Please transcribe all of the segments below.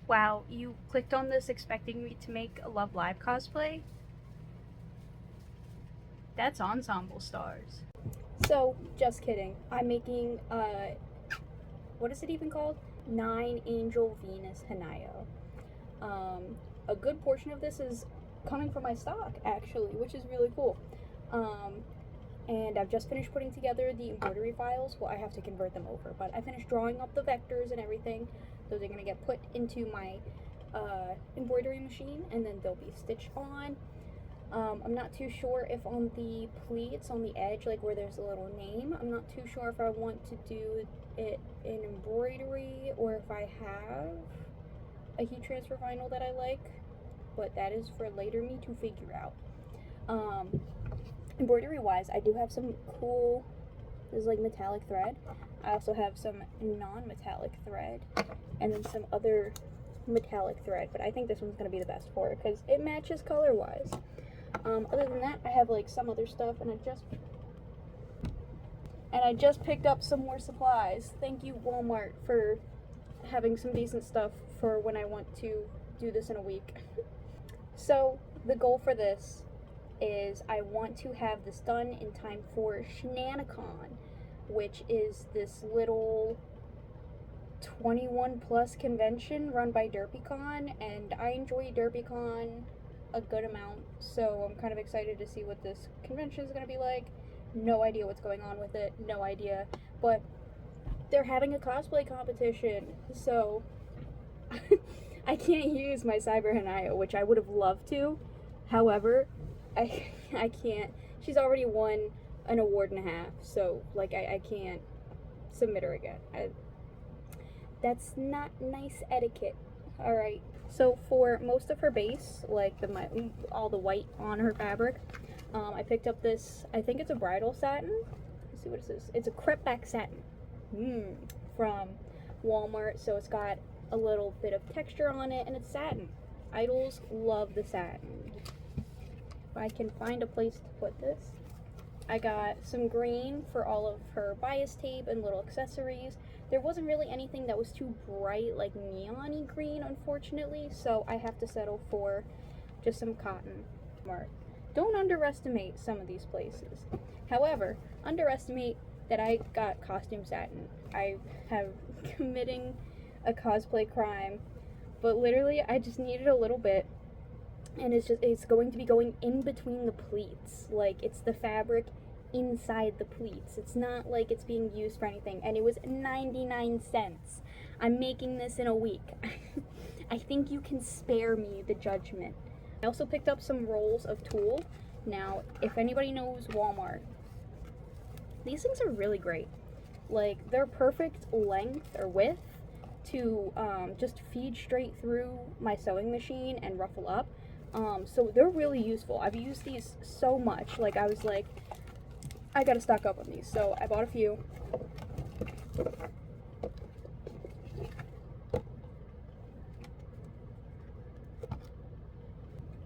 Wow, you clicked on this expecting me to make a Love Live cosplay? That's ensemble stars. So, just kidding. I'm making, what is it even called? 9 Angel Venus Hanayo. A good portion of this is coming from my stock, actually, which is really cool. And I've just finished putting together the embroidery files. Well, I have to convert them over, but I finished drawing up the vectors and everything. Those are going to get put into my embroidery machine, and then they'll be stitched on. I'm not too sure if on the pleats on the edge, like where there's a little name, I'm not too sure if I want to do it in embroidery or if I have a heat transfer vinyl that I like, but that is for later me to figure out. Embroidery wise, I do have some cool, this is like metallic thread. I also have some non-metallic thread and then some other metallic thread, but I think this one's going to be the best for it because it matches color wise. Other than that, I have like some other stuff, and I just picked up some more supplies. Thank you, Walmart, for having some decent stuff for when I want to do this in a week. So the goal for this is I want to have this done in time for Shenanigans, which is this little 21 plus convention run by DerpyCon, and I enjoy DerpyCon a good amount, so I'm kind of excited to see what this convention is going to be like. No idea what's going on with it, no idea, but they're having a cosplay competition, so I can't use my Cyber Hanayo, which I would have loved to. However, I can't. She's already won an award and a half, so like I can't submit her again. That's not nice etiquette. All right. So for most of her base, like all the white on her fabric, I picked up this. I think it's a bridal satin. Let's see what it is. It's a crepe back satin from Walmart. So it's got a little bit of texture on it, and it's satin. Idols love the satin. If I can find a place to put this. I got some green for all of her bias tape and little accessories. There wasn't really anything that was too bright, like neon-y green, unfortunately, so I have to settle for just some cotton. Don't underestimate some of these places. However, underestimate that I got costume satin. I have committing a cosplay crime, but literally I just needed a little bit, and it's going to be going in between the pleats. Like, it's the fabric inside the pleats. It's not like it's being used for anything, and it was 99 cents. I'm making this in a week. I think you can spare me the judgment. I also picked up some rolls of tulle. Now, if anybody knows Walmart, these things are really great. Like, they're perfect length or width to just feed straight through my sewing machine and ruffle up. So they're really useful. I've used these so much. Like, I was like, I gotta stock up on these, so I bought a few.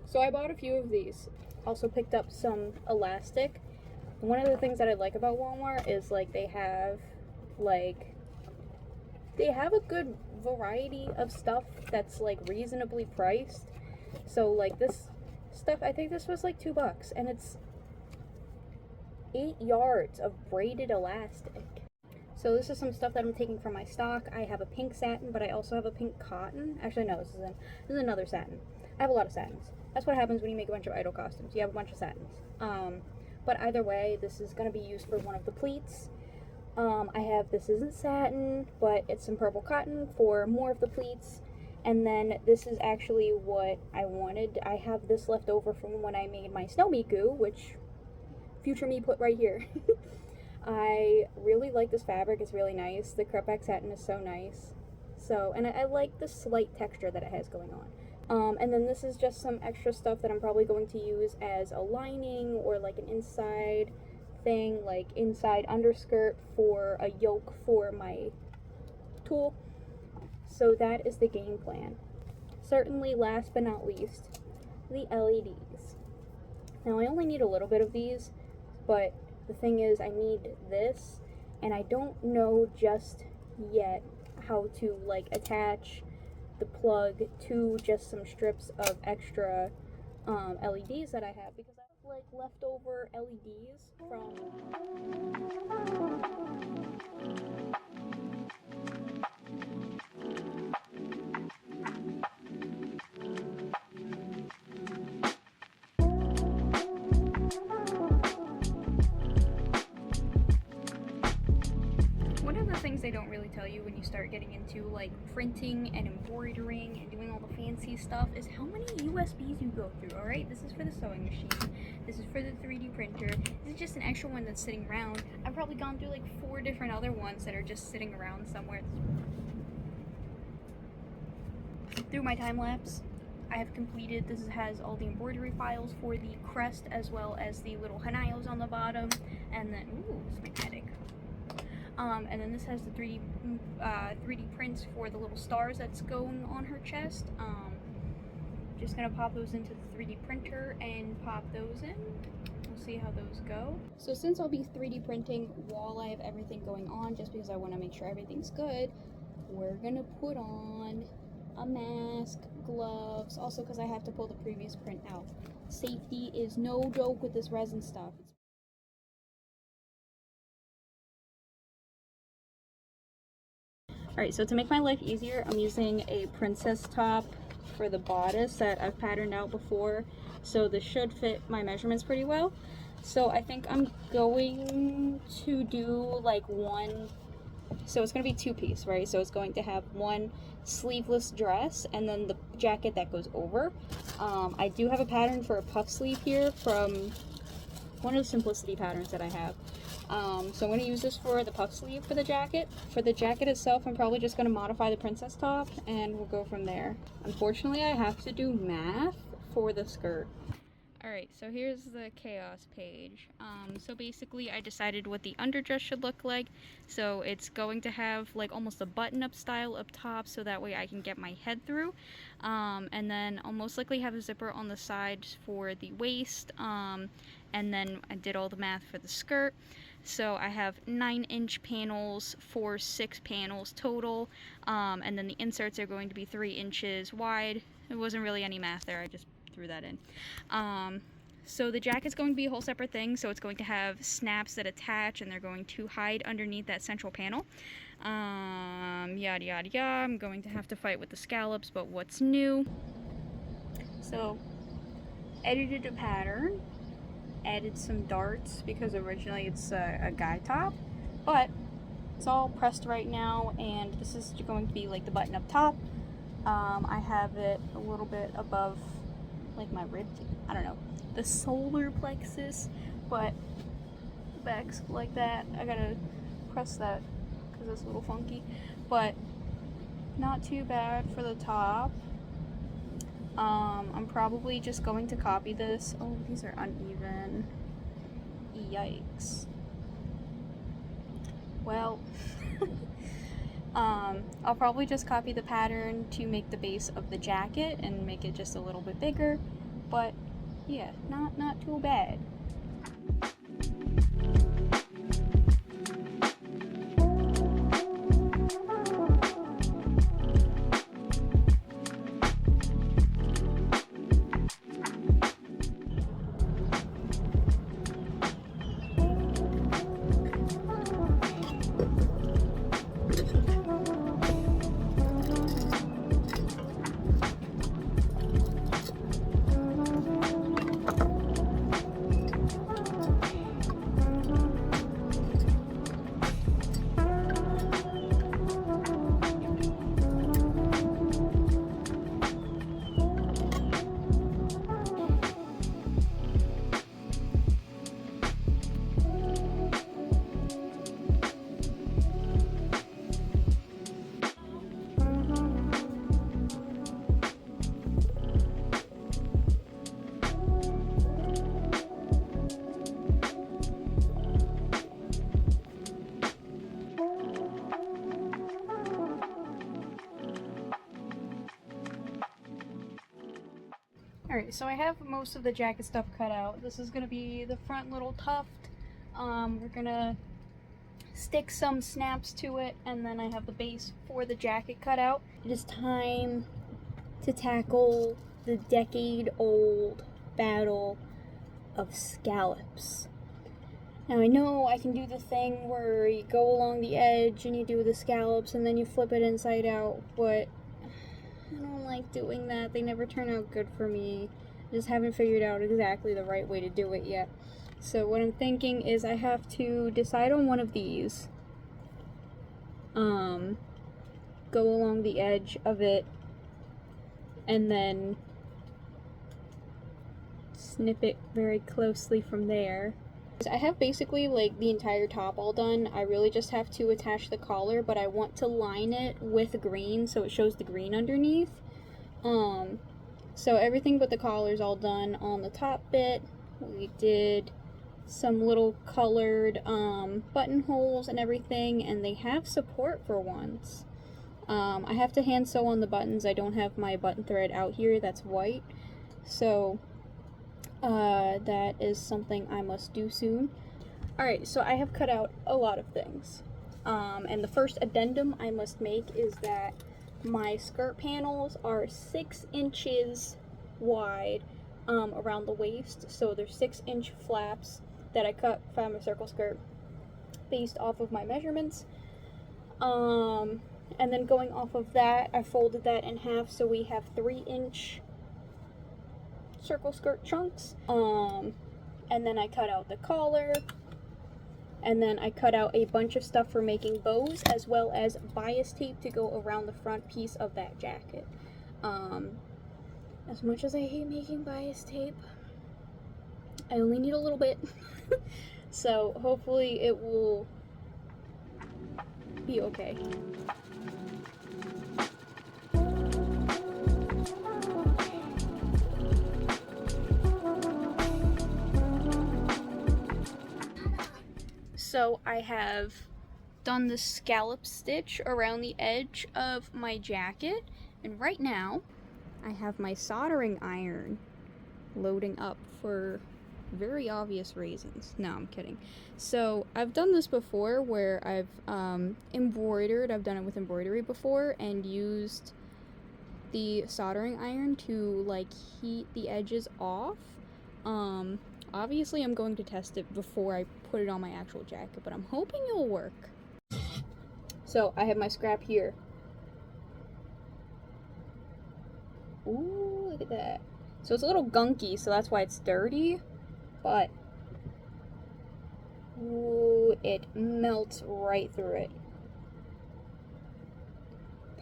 So I bought a few of these. Also picked up some elastic. One of the things that I like about Walmart is like they have a good variety of stuff that's like reasonably priced. So like this stuff, I think this was like $2, and it's 8 yards of braided elastic. So this is some stuff that I'm taking from my stock. I have a pink satin, but I also have a pink cotton. Actually, no, this is another satin. I have a lot of satins. That's what happens when you make a bunch of idol costumes. You have a bunch of satins. But either way, this is going to be used for one of the pleats. This isn't satin, but it's some purple cotton for more of the pleats. And then this is actually what I wanted. I have this left over from when I made my snow miku, which future me put right here. I really like this fabric. It's really nice. The crepe back satin is so nice. So, and I like the slight texture that it has going on. And then this is just some extra stuff that I'm probably going to use as a lining or like an inside thing, like inside underskirt for a yoke for my tulle. So that is the game plan. Certainly last but not least, the LEDs. Now I only need a little bit of these, but the thing is I need this, and I don't know just yet how to like attach the plug to just some strips of extra LEDs that I have, because I have like leftover LEDs from one of the things they don't really tell you when you start getting into like printing and embroidering and doing all the fancy stuff is how many USBs you go through. All right, this is for the sewing machine, this is for the 3D printer, this is just an extra one that's sitting around. I've probably gone through like 4 different other ones that are just sitting around somewhere. Through my time lapse, I have completed, this has all the embroidery files for the crest as well as the little Hanayos on the bottom, and then, ooh, it's magnetic. And then this has the 3D prints for the little stars that's going on her chest. Just gonna pop those into the 3D printer and pop those in. We'll see how those go. So since I'll be 3D printing while I have everything going on, just because I want to make sure everything's good, we're gonna put on a mask, gloves, also because I have to pull the previous print out. Safety is no joke with this resin stuff. Alright, so to make my life easier, I'm using a princess top for the bodice that I've patterned out before, so this should fit my measurements pretty well. So I think I'm going to do like one, so it's going to be 2-piece, right? So it's going to have one sleeveless dress and then the jacket that goes over. I do have a pattern for a puff sleeve here from one of the Simplicity patterns that I have. So I'm going to use this for the puff sleeve for the jacket. For the jacket itself, I'm probably just going to modify the princess top and we'll go from there. Unfortunately, I have to do math for the skirt. Alright, so here's the chaos page. So basically I decided what the underdress should look like. So it's going to have like almost a button-up style up top, so that way I can get my head through. And then I'll most likely have a zipper on the sides for the waist. And then I did all the math for the skirt. So I have 9-inch panels for 6 panels total. And then the inserts are going to be 3 inches wide. It wasn't really any math there, I just threw that in. So the jacket's going to be a whole separate thing, so it's going to have snaps that attach and they're going to hide underneath that central panel. Yada yada yada. I'm going to have to fight with the scallops, but what's new? So edited a pattern, added some darts because originally it's a guy top, but it's all pressed right now, and this is going to be like the button up top. I have it a little bit above like my rib, I don't know, the solar plexus, but back's like that. I gotta press that because it's a little funky, but not too bad for the top. I'm probably just going to copy this. Oh, these are uneven. Yikes. Well, I'll probably just copy the pattern to make the base of the jacket and make it just a little bit bigger, but yeah, not too bad. Alright, so I have most of the jacket stuff cut out. This is going to be the front little tuft. We're going to stick some snaps to it, and then I have the base for the jacket cut out. It is time to tackle the decade-old battle of scallops. Now I know I can do the thing where you go along the edge and you do the scallops and then you flip it inside out, but I don't like doing that. They never turn out good for me. I just haven't figured out exactly the right way to do it yet. So what I'm thinking is I have to decide on one of these. Go along the edge of it and then snip it very closely from there. I have basically like the entire top all done. I really just have to attach the collar, but I want to line it with green so it shows the green underneath. So everything but the collar's all done on the top bit. We did some little colored buttonholes and everything, and they have support for once. I have to hand sew on the buttons. I don't have my button thread out here that's white, so that is something I must do soon. Alright, so I have cut out a lot of things. And the first addendum I must make is that my skirt panels are 6 inches wide around the waist. So there's 6-inch flaps that I cut from a circle skirt based off of my measurements. And then going off of that, I folded that in half so we have 3-inch circle skirt chunks. And then I cut out the collar, and then I cut out a bunch of stuff for making bows, as well as bias tape to go around the front piece of that jacket. As much as I hate making bias tape, I only need a little bit. So hopefully it will be okay. So I have done the scallop stitch around the edge of my jacket, and right now I have my soldering iron loading up for very obvious reasons. No, I'm kidding. So I've done this before where I've embroidered. I've done it with embroidery before and used the soldering iron to like heat the edges off. Obviously I'm going to test it before I put it on my actual jacket, but I'm hoping it'll work. So I have my scrap here. Ooh, look at that. So it's a little gunky, so that's why it's dirty, but ooh, it melts right through it.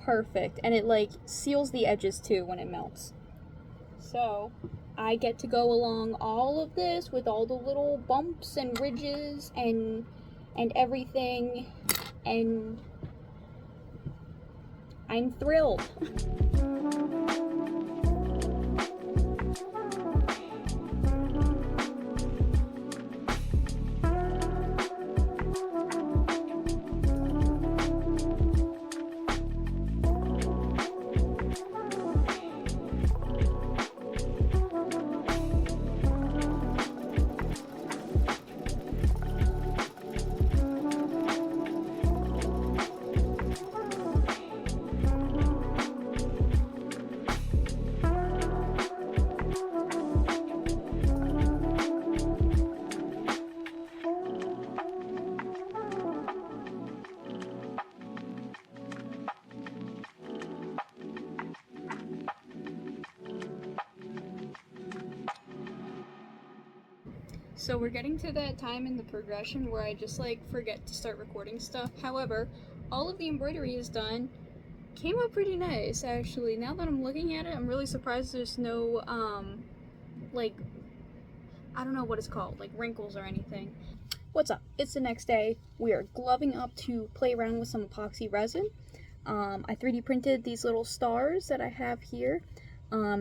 Perfect. And it like seals the edges too when it melts. So I get to go along all of this with all the little bumps and ridges and everything, and I'm thrilled. So we're getting to that time in the progression where I just like forget to start recording stuff. However, all of the embroidery is done. Came out pretty nice, actually. Now that I'm looking at it, I'm really surprised there's no, like, I don't know what it's called, like wrinkles or anything. What's up? It's the next day. We are gloving up to play around with some epoxy resin. I 3D printed these little stars that I have here.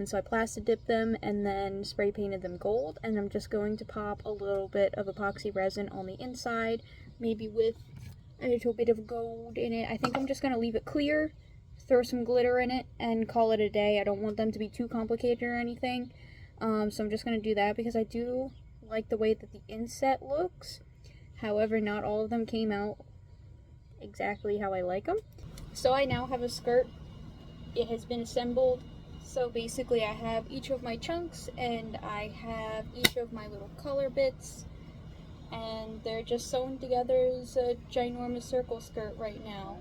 So I plastic dipped them and then spray painted them gold, and I'm just going to pop a little bit of epoxy resin on the inside, maybe with a little bit of gold in it. I think I'm just going to leave it clear, throw some glitter in it, and call it a day. I don't want them to be too complicated or anything, so I'm just going to do that because I do like the way that the inset looks. However, not all of them came out exactly how I like them. So I now have a skirt. It has been assembled. So basically I have each of my chunks and I have each of my little color bits, and they're just sewn together as a ginormous circle skirt right now.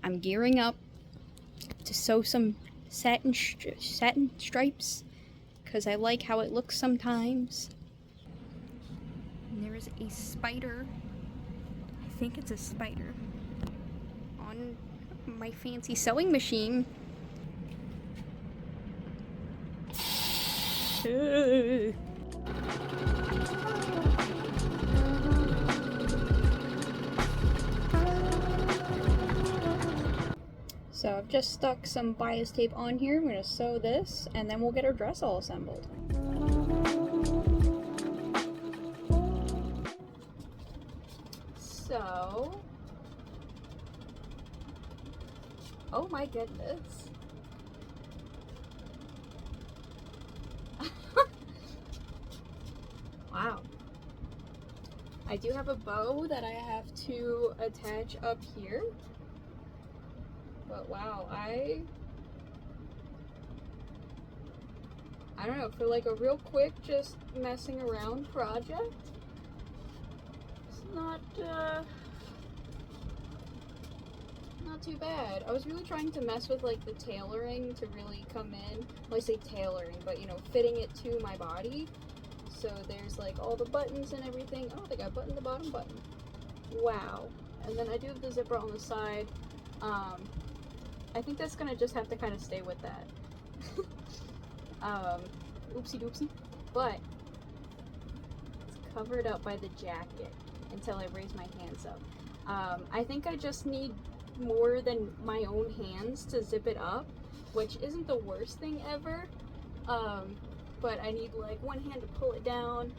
I'm gearing up to sew some satin stripes because I like how it looks sometimes. And there is a spider, I think it's a spider, on my fancy sewing machine. So I've just stuck some bias tape on here. I'm going to sew this and then we'll get our dress all assembled. So, oh my goodness. Wow. I do have a bow that I have to attach up here. But wow, I don't know, for like a real quick just messing around project, it's not too bad. I was really trying to mess with like the tailoring to really come in. Well, I say tailoring, but you know, fitting it to my body. So there's like all the buttons and everything. Oh, they got button the bottom button. Wow. And then I do have the zipper on the side. I think that's gonna just have to kind of stay with that. Oopsie doopsie. But it's covered up by the jacket until I raise my hands up. I think I just need more than my own hands to zip it up, which isn't the worst thing ever. But I need like one hand to pull it down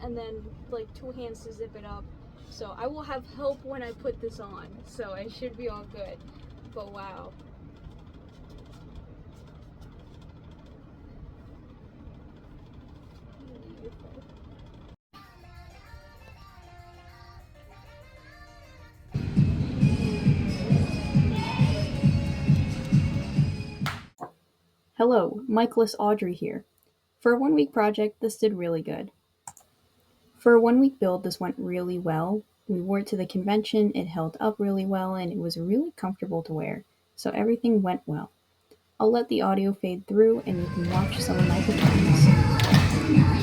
and then like 2 hands to zip it up. So I will have help when I put this on, so I should be all good. But wow. Hello, Michaelis Audrey here. For a 1-week project, this did really good. For a 1-week build, this went really well. We wore it to the convention, it held up really well, and it was really comfortable to wear, so everything went well. I'll let the audio fade through and you can watch some of my performance.